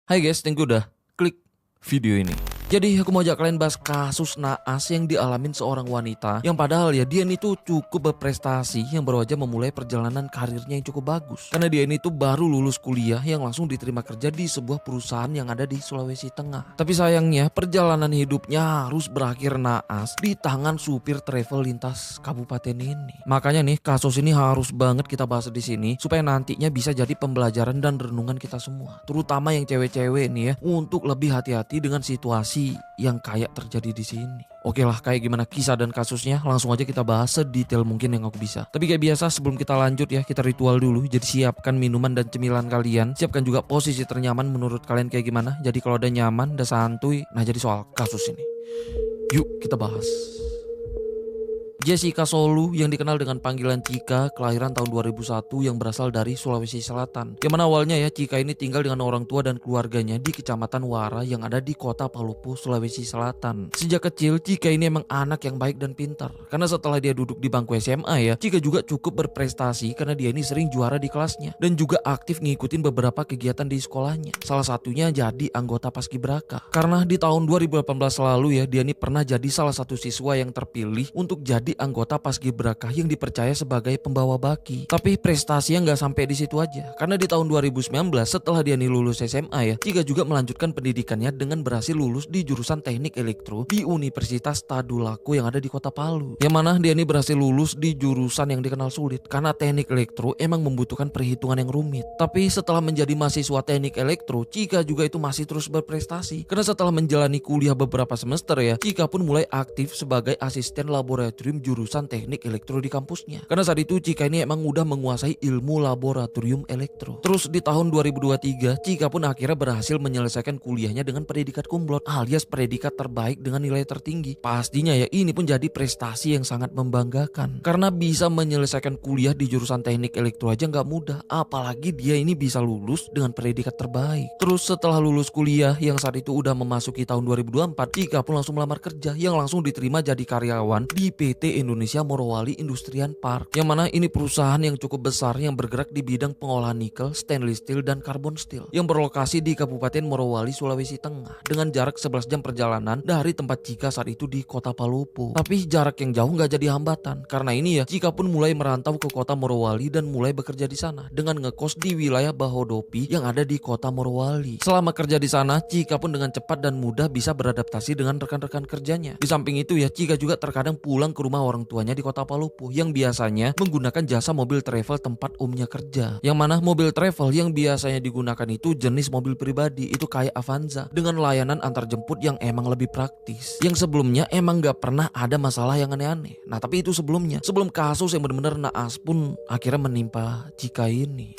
Hai guys, thank you udah klik video ini. Jadi aku mau ajak kalian bahas kasus naas yang dialamin seorang wanita yang padahal ya dia ini tuh cukup berprestasi yang baru aja memulai perjalanan karirnya yang cukup bagus. Karena dia ini tuh baru lulus kuliah yang langsung diterima kerja di sebuah perusahaan yang ada di Sulawesi Tengah. Tapi sayangnya perjalanan hidupnya harus berakhir naas di tangan supir travel lintas kabupaten ini. Makanya nih kasus ini harus banget kita bahas di sini supaya nantinya bisa jadi pembelajaran dan renungan kita semua. Terutama yang cewek-cewek nih ya untuk lebih hati-hati dengan situasi yang kayak terjadi di sini. Oke lah, kayak gimana kisah dan kasusnya langsung aja kita bahas sedetail mungkin yang aku bisa. Tapi kayak biasa sebelum kita lanjut ya, kita ritual dulu. Jadi siapkan minuman dan cemilan kalian. Siapkan juga posisi ternyaman menurut kalian kayak gimana. Jadi kalau udah nyaman, udah santuy, nah jadi soal kasus ini. Yuk kita bahas. Jessica Solu yang dikenal dengan panggilan Cika, kelahiran tahun 2001 yang berasal dari Sulawesi Selatan. Yang mana awalnya ya Cika ini tinggal dengan orang tua dan keluarganya di Kecamatan Wara yang ada di Kota Palupu, Sulawesi Selatan. Sejak kecil Cika ini emang anak yang baik dan pintar. Karena setelah dia duduk di bangku SMA ya, Cika juga cukup berprestasi karena dia ini sering juara di kelasnya dan juga aktif ngikutin beberapa kegiatan di sekolahnya. Salah satunya jadi anggota Paskibraka. Karena di tahun 2018 lalu ya, dia ini pernah jadi salah satu siswa yang terpilih untuk jadi anggota Paskibraka yang dipercaya sebagai pembawa baki. Tapi prestasinya nggak sampai di situ aja. Karena di tahun 2019 setelah dia nih lulus SMA ya, Cika juga melanjutkan pendidikannya dengan berhasil lulus di jurusan Teknik Elektro di Universitas Tadulako yang ada di Kota Palu. Yang mana dia ini berhasil lulus di jurusan yang dikenal sulit karena Teknik Elektro emang membutuhkan perhitungan yang rumit. Tapi setelah menjadi mahasiswa Teknik Elektro, Cika juga itu masih terus berprestasi. Karena setelah menjalani kuliah beberapa semester ya, Cika pun mulai aktif sebagai asisten laboratorium jurusan Teknik Elektro di kampusnya. Karena saat itu Cika ini emang udah menguasai ilmu laboratorium elektro. Terus di tahun 2023 Cika pun akhirnya berhasil menyelesaikan kuliahnya dengan predikat kumlot alias predikat terbaik dengan nilai tertinggi. Pastinya ya ini pun jadi prestasi yang sangat membanggakan. Karena bisa menyelesaikan kuliah di jurusan Teknik Elektro aja nggak mudah, apalagi dia ini bisa lulus dengan predikat terbaik. Terus setelah lulus kuliah yang saat itu udah memasuki tahun 2024, Cika pun langsung melamar kerja yang langsung diterima jadi karyawan di PT Indonesia Morowali Industrian Park, yang mana ini perusahaan yang cukup besar yang bergerak di bidang pengolahan nikel, stainless steel, dan karbon steel yang berlokasi di Kabupaten Morowali, Sulawesi Tengah dengan jarak 11 jam perjalanan dari tempat Cika saat itu di Kota Palupu. Tapi jarak yang jauh nggak jadi hambatan karena ini ya Cika pun mulai merantau ke Kota Morowali dan mulai bekerja di sana dengan ngekos di wilayah Bahodopi yang ada di Kota Morowali. Selama kerja di sana, Cika pun dengan cepat dan mudah bisa beradaptasi dengan rekan-rekan kerjanya. Di samping itu ya Cika juga terkadang pulang ke rumah orang tuanya di Kota Palupu yang biasanya menggunakan jasa mobil travel tempat umnya kerja. Yang mana mobil travel yang biasanya digunakan itu jenis mobil pribadi, itu kayak Avanza dengan layanan antar jemput yang emang lebih praktis. Yang sebelumnya emang gak pernah ada masalah yang aneh-aneh. Nah tapi itu sebelumnya, sebelum kasus yang benar-benar naas pun akhirnya menimpa Cika ini.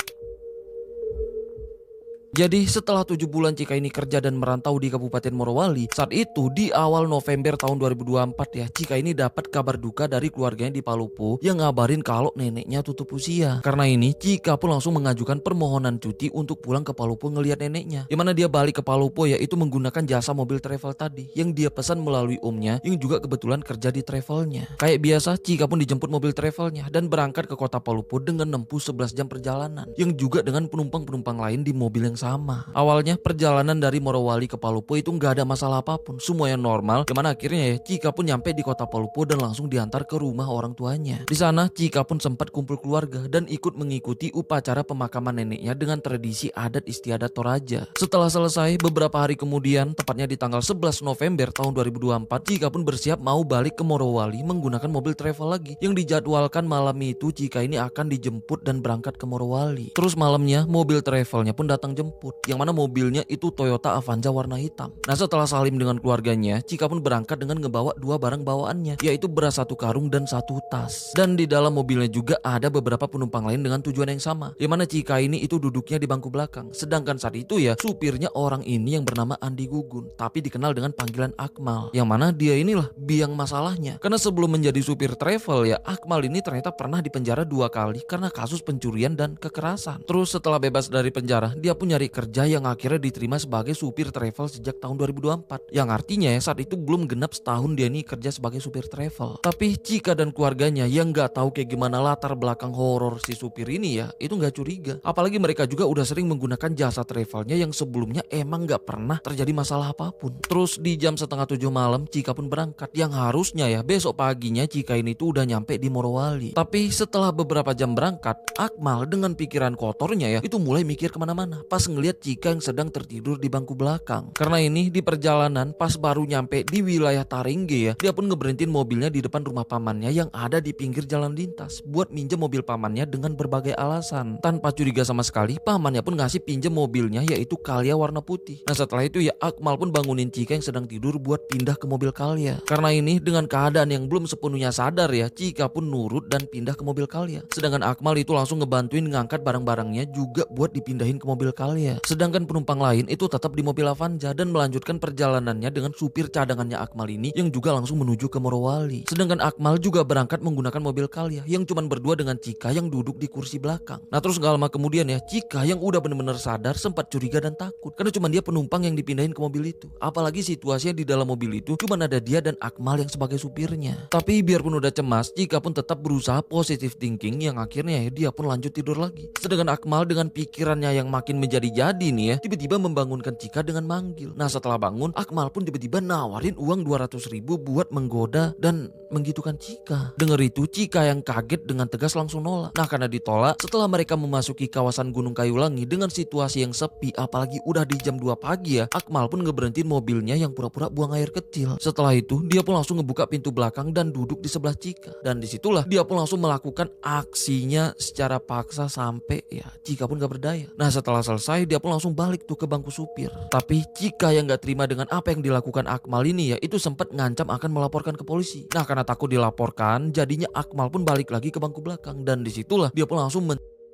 Jadi setelah 7 bulan Cika ini kerja dan merantau di Kabupaten Morowali, saat itu di awal November tahun 2024 ya, Cika ini dapat kabar duka dari keluarganya di Palupu yang ngabarin kalau neneknya tutup usia. Karena ini Cika pun langsung mengajukan permohonan cuti untuk pulang ke Palupu ngelihat neneknya. Yang mana dia balik ke Palupu ya itu menggunakan jasa mobil travel tadi yang dia pesan melalui omnya yang juga kebetulan kerja di travelnya. Kayak biasa Cika pun dijemput mobil travelnya dan berangkat ke Kota Palupu dengan menempuh 11 jam perjalanan yang juga dengan penumpang-penumpang lain di mobil yang sama. Awalnya perjalanan dari Morowali ke Palupu itu nggak ada masalah apapun, semuanya normal. Gimana akhirnya ya Cika pun nyampe di Kota Palupu dan langsung diantar ke rumah orang tuanya. Di sana Cika pun sempat kumpul keluarga dan ikut mengikuti upacara pemakaman neneknya dengan tradisi adat istiadat Toraja. Setelah selesai beberapa hari kemudian, tepatnya di tanggal 11 November tahun 2024, Cika pun bersiap mau balik ke Morowali menggunakan mobil travel lagi yang dijadwalkan malam itu Cika ini akan dijemput dan berangkat ke Morowali. Terus malamnya mobil travelnya pun datang jemput, yang mana mobilnya itu Toyota Avanza warna hitam. Nah setelah salim dengan keluarganya, Cika pun berangkat dengan ngebawa 2 barang bawaannya, yaitu beras 1 karung dan 1 tas. Dan di dalam mobilnya juga ada beberapa penumpang lain dengan tujuan yang sama, yang mana Cika ini itu duduknya di bangku belakang. Sedangkan saat itu ya supirnya orang ini yang bernama Andi Gugun, tapi dikenal dengan panggilan Akmal, yang mana dia inilah biang masalahnya. Karena sebelum menjadi supir travel ya, Akmal ini ternyata pernah dipenjara 2 kali karena kasus pencurian dan kekerasan. Terus setelah bebas dari penjara, dia pun nyari cari kerja yang akhirnya diterima sebagai supir travel sejak tahun 2024. Yang artinya ya saat itu belum genap setahun dia nih kerja sebagai supir travel. Tapi Chika dan keluarganya yang nggak tahu kayak gimana latar belakang horor si supir ini ya, itu nggak curiga. Apalagi mereka juga udah sering menggunakan jasa travelnya yang sebelumnya emang nggak pernah terjadi masalah apapun. Terus di jam setengah 7 malam Chika pun berangkat, yang harusnya ya besok paginya Chika ini tuh udah nyampe di Morowali. Tapi setelah beberapa jam berangkat, Akmal dengan pikiran kotornya ya itu mulai mikir kemana-mana pas ngeliat Chika yang sedang tertidur di bangku belakang. Karena ini di perjalanan pas baru nyampe di wilayah Taringge ya, dia pun ngeberhentiin mobilnya di depan rumah pamannya yang ada di pinggir jalan lintas buat minjem mobil pamannya dengan berbagai alasan. Tanpa curiga sama sekali, pamannya pun ngasih pinjem mobilnya yaitu Calya warna putih. Nah setelah itu ya Akmal pun bangunin Chika yang sedang tidur buat pindah ke mobil Calya. Karena ini dengan keadaan yang belum sepenuhnya sadar ya, Chika pun nurut dan pindah ke mobil Calya. Sedangkan Akmal itu langsung ngebantuin ngangkat barang-barangnya juga buat dipindahin ke mobil Calya. Sedangkan penumpang lain itu tetap di mobil Avanza dan melanjutkan perjalanannya dengan supir cadangannya Akmal ini yang juga langsung menuju ke Morowali. Sedangkan Akmal juga berangkat menggunakan mobil Calya yang cuman berdua dengan Chika yang duduk di kursi belakang. Nah terus gak lama kemudian ya, Chika yang udah bener-bener sadar sempat curiga dan takut karena cuman dia penumpang yang dipindahin ke mobil itu. Apalagi situasinya di dalam mobil itu cuman ada dia dan Akmal yang sebagai supirnya. Tapi biarpun udah cemas, Chika pun tetap berusaha positive thinking yang akhirnya ya dia pun lanjut tidur lagi. Sedangkan Akmal dengan pikirannya yang makin menjadi-jadi nih ya, tiba-tiba membangunkan Chika dengan manggil. Nah setelah bangun, Akmal pun tiba-tiba nawarin uang 200.000 buat menggoda dan menggitukan Chika. Dengar itu Chika yang kaget dengan tegas langsung nolak. Nah karena ditolak, setelah mereka memasuki kawasan Gunung Kayulangi dengan situasi yang sepi apalagi udah di jam 2 pagi ya, Akmal pun ngeberhentiin mobilnya yang pura-pura buang air kecil. Setelah itu dia pun langsung ngebuka pintu belakang dan duduk di sebelah Chika. Dan disitulah dia pun langsung melakukan aksinya secara paksa sampai ya Chika pun gak berdaya. Nah setelah selesai dia pun langsung balik tuh ke bangku supir. Tapi Chika yang gak terima dengan apa yang dilakukan Akmal ini ya, itu sempat ngancam akan melaporkan ke polisi. Nah karena takut dilaporkan, jadinya Akmal pun balik lagi ke bangku belakang. Dan disitulah dia pun langsung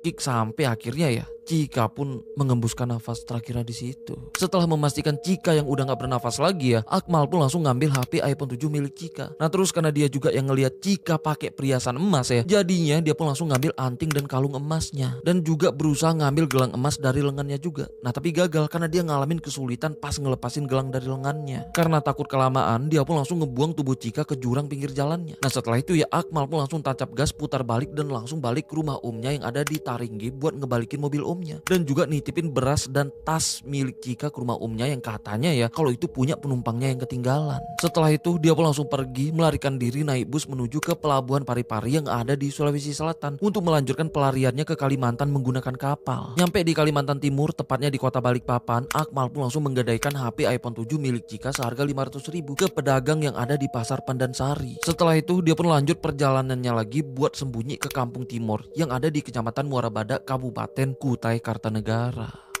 kick sampai akhirnya ya Chika pun mengembuskan nafas terakhirnya di situ. Setelah memastikan Chika yang udah gak bernafas lagi ya, Akmal pun langsung ngambil HP iPhone 7 milik Chika. Nah terus karena dia juga yang ngelihat Chika pakai perhiasan emas ya, jadinya dia pun langsung ngambil anting dan kalung emasnya dan juga berusaha ngambil gelang emas dari lengannya juga. Nah tapi gagal karena dia ngalamin kesulitan pas ngelepasin gelang dari lengannya. Karena takut kelamaan, dia pun langsung ngebuang tubuh Chika ke jurang pinggir jalannya. Nah setelah itu ya Akmal pun langsung tancap gas, putar balik dan langsung balik ke rumah omnya yang ada di Taringge buat ngebalikin mobil omnya dan juga nitipin beras dan tas milik Chika ke rumah omnya yang katanya ya kalau itu punya penumpangnya yang ketinggalan. Setelah itu dia pun langsung pergi melarikan diri naik bus menuju ke pelabuhan Parepare yang ada di Sulawesi Selatan untuk melanjutkan pelariannya ke Kalimantan menggunakan kapal. Nyampe di Kalimantan Timur tepatnya di kota Balikpapan, Akmal pun langsung menggadaikan HP iPhone 7 milik Chika seharga 500.000 ke pedagang yang ada di pasar Pandansari. Setelah itu dia pun lanjut perjalanannya lagi buat sembunyi ke Kampung Timur yang ada di Kecamatan Muara Badak, Kabupaten Kutai Kartanegara.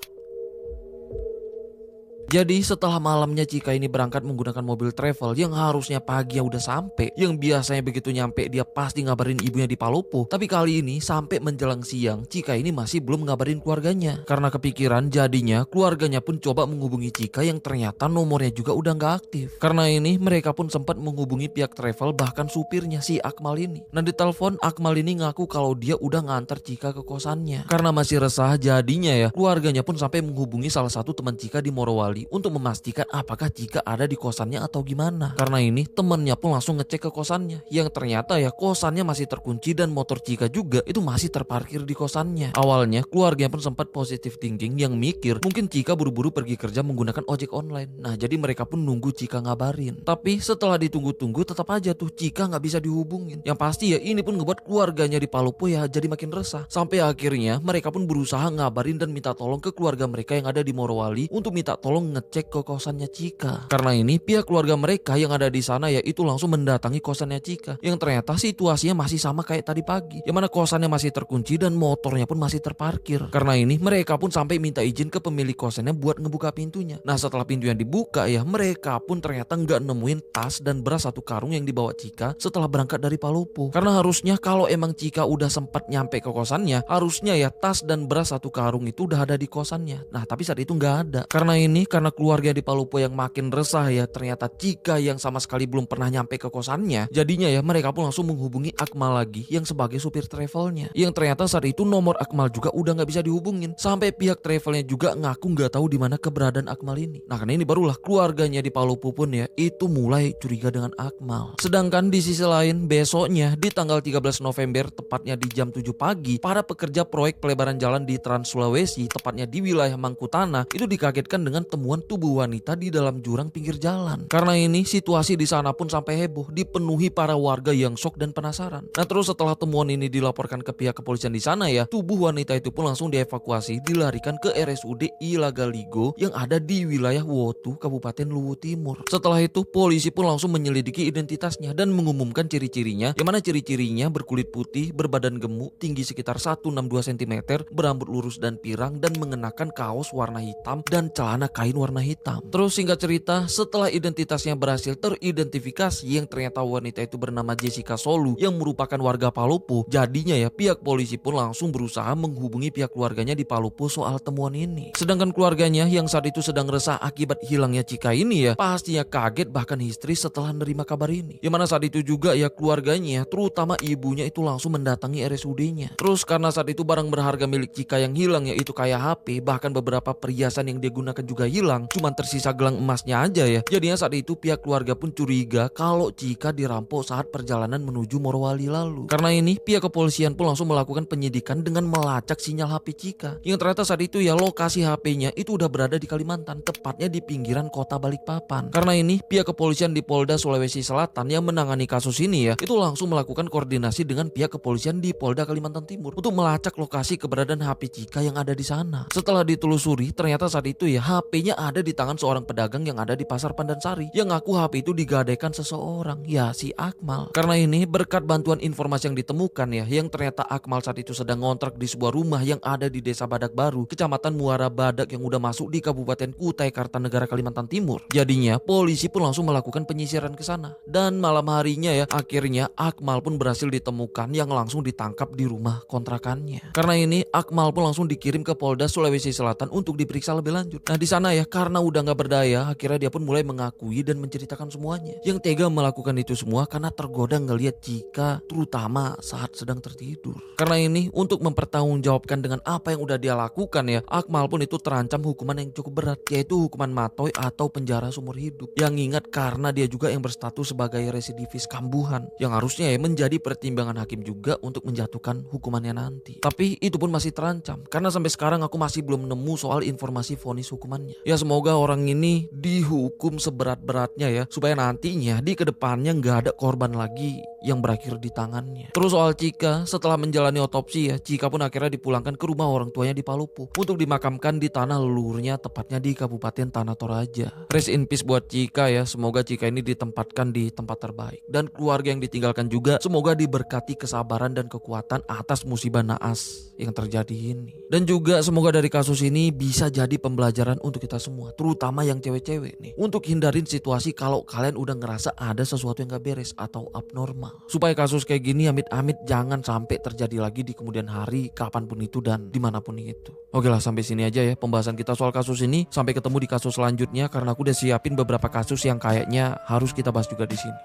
Jadi setelah malamnya Chika ini berangkat menggunakan mobil travel yang harusnya pagi udah sampai, yang biasanya begitu nyampe dia pasti ngabarin ibunya di Palopo. Tapi kali ini sampai menjelang siang Chika ini masih belum ngabarin keluarganya. Karena kepikiran jadinya keluarganya pun coba menghubungi Chika yang ternyata nomornya juga udah gak aktif. Karena ini mereka pun sempat menghubungi pihak travel bahkan supirnya si Akmal ini. Nah di telepon Akmal ini ngaku kalau dia udah nganter Chika ke kosannya. Karena masih resah jadinya ya keluarganya pun sampai menghubungi salah satu teman Chika di Morowali untuk memastikan apakah Chika ada di kosannya atau gimana. Karena ini temennya pun langsung ngecek ke kosannya yang ternyata ya kosannya masih terkunci dan motor Chika juga itu masih terparkir di kosannya. Awalnya keluarganya pun sempat positive thinking yang mikir mungkin Chika buru-buru pergi kerja menggunakan ojek online. Nah jadi mereka pun nunggu Chika ngabarin. Tapi setelah ditunggu-tunggu tetap aja tuh Chika gak bisa dihubungin. Yang pasti ya ini pun ngebuat keluarganya di Palopo ya jadi makin resah. Sampai akhirnya mereka pun berusaha ngabarin dan minta tolong ke keluarga mereka yang ada di Morowali untuk minta tolong ngecek ke kosannya Chika. Karena ini pihak keluarga mereka yang ada di sana ya itu langsung mendatangi kosannya Chika yang ternyata situasinya masih sama kayak tadi pagi, yang mana kosannya masih terkunci dan motornya pun masih terparkir. Karena ini mereka pun sampai minta izin ke pemilik kosannya buat ngebuka pintunya. Nah setelah pintu yang dibuka ya mereka pun ternyata nggak nemuin tas dan beras satu karung yang dibawa Chika setelah berangkat dari Palopo. Karena harusnya kalau emang Chika udah sempat nyampe ke kosannya, harusnya ya tas dan beras satu karung itu udah ada di kosannya. Nah tapi saat itu nggak ada. Karena karena keluarga di Palupo yang makin resah ya, ternyata Chika yang sama sekali belum pernah nyampe ke kosannya. Jadinya ya mereka pun langsung menghubungi Akmal lagi yang sebagai supir travelnya. Yang ternyata saat itu nomor Akmal juga udah nggak bisa dihubungin. Sampai pihak travelnya juga ngaku nggak tahu di mana keberadaan Akmal ini. Nah karena ini barulah keluarganya di Palupo pun ya itu mulai curiga dengan Akmal. Sedangkan di sisi lain besoknya di tanggal 13 November tepatnya di jam 7 pagi, para pekerja proyek pelebaran jalan di Trans Sulawesi tepatnya di wilayah Mangkutana itu dikagetkan dengan temuan tubuh wanita di dalam jurang pinggir jalan. Karena ini situasi di sana pun sampai heboh, dipenuhi para warga yang shock dan penasaran. Nah terus setelah temuan ini dilaporkan ke pihak kepolisian di sana ya, tubuh wanita itu pun langsung dievakuasi dilarikan ke RSUD Ilagaligo yang ada di wilayah Wotu, Kabupaten Luwu Timur. Setelah itu polisi pun langsung menyelidiki identitasnya dan mengumumkan ciri-cirinya, yang mana ciri-cirinya berkulit putih, berbadan gemuk, tinggi sekitar 162 cm, berambut lurus dan pirang, dan mengenakan kaos warna hitam dan celana kain warna hitam. Terus singkat cerita, setelah identitasnya berhasil teridentifikasi yang ternyata wanita itu bernama Jessica Solu yang merupakan warga Palupo, jadinya ya pihak polisi pun langsung berusaha menghubungi pihak keluarganya di Palupo soal temuan ini. Sedangkan keluarganya yang saat itu sedang resah akibat hilangnya Chika ini ya pastinya kaget bahkan histeris setelah menerima kabar ini. Yang mana saat itu juga ya keluarganya terutama ibunya itu langsung mendatangi RSUD-nya. Terus karena saat itu barang berharga milik Chika yang hilang yaitu kayak HP, bahkan beberapa perhiasan yang dia gunakan juga hilang, cuman tersisa gelang emasnya aja ya. Jadinya saat itu pihak keluarga pun curiga kalau Chika dirampok saat perjalanan menuju Morowali lalu. Karena ini pihak kepolisian pun langsung melakukan penyidikan dengan melacak sinyal HP Chika. Yang ternyata saat itu ya lokasi HP-nya itu udah berada di Kalimantan, tepatnya di pinggiran kota Balikpapan. Karena ini pihak kepolisian di Polda Sulawesi Selatan yang menangani kasus ini ya itu langsung melakukan koordinasi dengan pihak kepolisian di Polda Kalimantan Timur untuk melacak lokasi keberadaan HP Chika yang ada di sana. Setelah ditelusuri ternyata saat itu ya HP-nya ada di tangan seorang pedagang yang ada di Pasar Pandansari yang ngaku HP itu digadaikan seseorang, ya si Akmal. Karena ini berkat bantuan informasi yang ditemukan ya, yang ternyata Akmal saat itu sedang ngontrak di sebuah rumah yang ada di Desa Badak Baru, Kecamatan Muara Badak yang udah masuk di Kabupaten Kutai Kartanegara Kalimantan Timur. Jadinya polisi pun langsung melakukan penyisiran ke sana dan malam harinya ya akhirnya Akmal pun berhasil ditemukan yang langsung ditangkap di rumah kontrakannya. Karena ini Akmal pun langsung dikirim ke Polda Sulawesi Selatan untuk diperiksa lebih lanjut. Nah di sana ya karena udah nggak berdaya akhirnya dia pun mulai mengakui dan menceritakan semuanya. Yang tega melakukan itu semua karena tergoda ngelihat Chika terutama saat sedang tertidur. Karena ini untuk mempertanggungjawabkan dengan apa yang udah dia lakukan ya, Akmal pun itu terancam hukuman yang cukup berat yaitu hukuman matoy atau penjara seumur hidup. Yang ingat karena dia juga yang berstatus sebagai residivis kambuhan yang harusnya ya menjadi pertimbangan hakim juga untuk menjatuhkan hukumannya nanti. Tapi itu pun masih terancam karena sampai sekarang aku masih belum nemu soal informasi vonis hukumannya. Ya semoga orang ini dihukum seberat-beratnya ya supaya nantinya di kedepannya nggak ada korban lagi yang berakhir di tangannya. Terus soal Chika, setelah menjalani otopsi ya, Chika pun akhirnya dipulangkan ke rumah orang tuanya di Palupo untuk dimakamkan di tanah leluhurnya tepatnya di Kabupaten Tanah Toraja. Rest in peace buat Chika ya, semoga Chika ini ditempatkan di tempat terbaik dan keluarga yang ditinggalkan juga semoga diberkati kesabaran dan kekuatan atas musibah naas yang terjadi ini. Dan juga semoga dari kasus ini bisa jadi pembelajaran untuk kita semua, terutama yang cewek-cewek nih, untuk hindarin situasi kalau kalian udah ngerasa ada sesuatu yang gak beres atau abnormal. Supaya kasus kayak gini amit-amit jangan sampai terjadi lagi di kemudian hari, kapanpun itu dan dimanapun itu. Oke lah, sampai sini aja ya pembahasan kita soal kasus ini. Sampai ketemu di kasus selanjutnya karena aku udah siapin beberapa kasus yang kayaknya harus kita bahas juga di sini.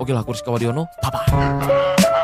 Oke lah, aku Rizka Wadiono. Bye-bye.